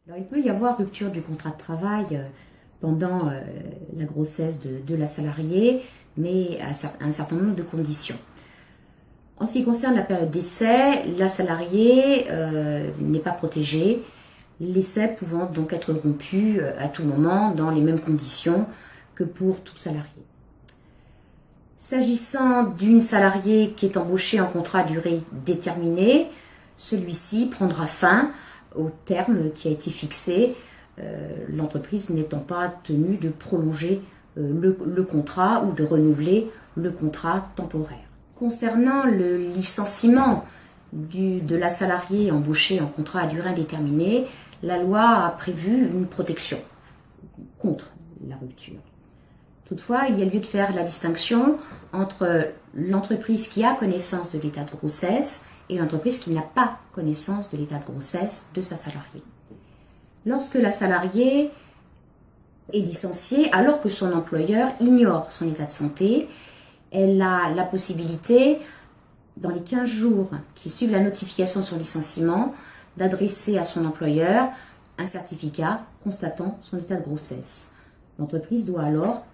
Alors, il peut y avoir rupture du contrat de travail pendant la grossesse de la salariée, mais à un certain nombre de conditions. En ce qui concerne la période d'essai, la salariée n'est pas protégée, l'essai pouvant donc être rompu à tout moment dans les mêmes conditions que pour tout salarié. S'agissant d'une salariée qui est embauchée en contrat à durée déterminée, celui-ci prendra fin au terme qui a été fixé, l'entreprise n'étant pas tenue de prolonger le contrat ou de renouveler le contrat temporaire. Concernant le licenciement de la salariée embauchée en contrat à durée indéterminée, la loi a prévu une protection contre la rupture. Toutefois, il y a lieu de faire la distinction entre l'entreprise qui a connaissance de l'état de grossesse et l'entreprise qui n'a pas connaissance de l'état de grossesse de sa salariée. Lorsque la salariée est licenciée, alors que son employeur ignore son état de santé, elle a la possibilité, dans les 15 jours qui suivent la notification de son licenciement, d'adresser à son employeur un certificat constatant son état de grossesse. L'entreprise doit alors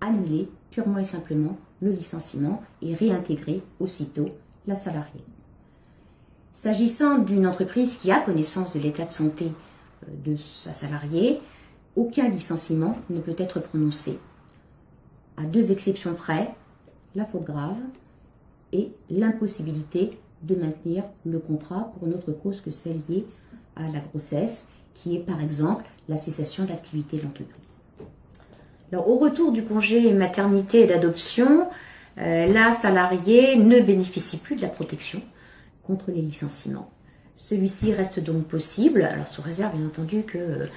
annuler purement et simplement le licenciement et réintégrer aussitôt la salariée. S'agissant d'une entreprise qui a connaissance de l'état de santé de sa salariée, aucun licenciement ne peut être prononcé. À 2 exceptions près, la faute grave et l'impossibilité de maintenir le contrat pour une autre cause que celle liée à la grossesse, qui est par exemple la cessation d'activité de l'entreprise. Alors, au retour du congé maternité et d'adoption, la salariée ne bénéficie plus de la protection contre les licenciements. Celui-ci reste donc possible, alors sous réserve bien entendu que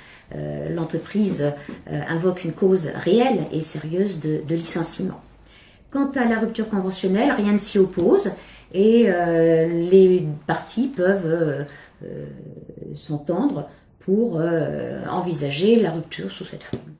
l'entreprise invoque une cause réelle et sérieuse de licenciement. Quant à la rupture conventionnelle, rien ne s'y oppose et les parties peuvent s'entendre pour envisager la rupture sous cette forme.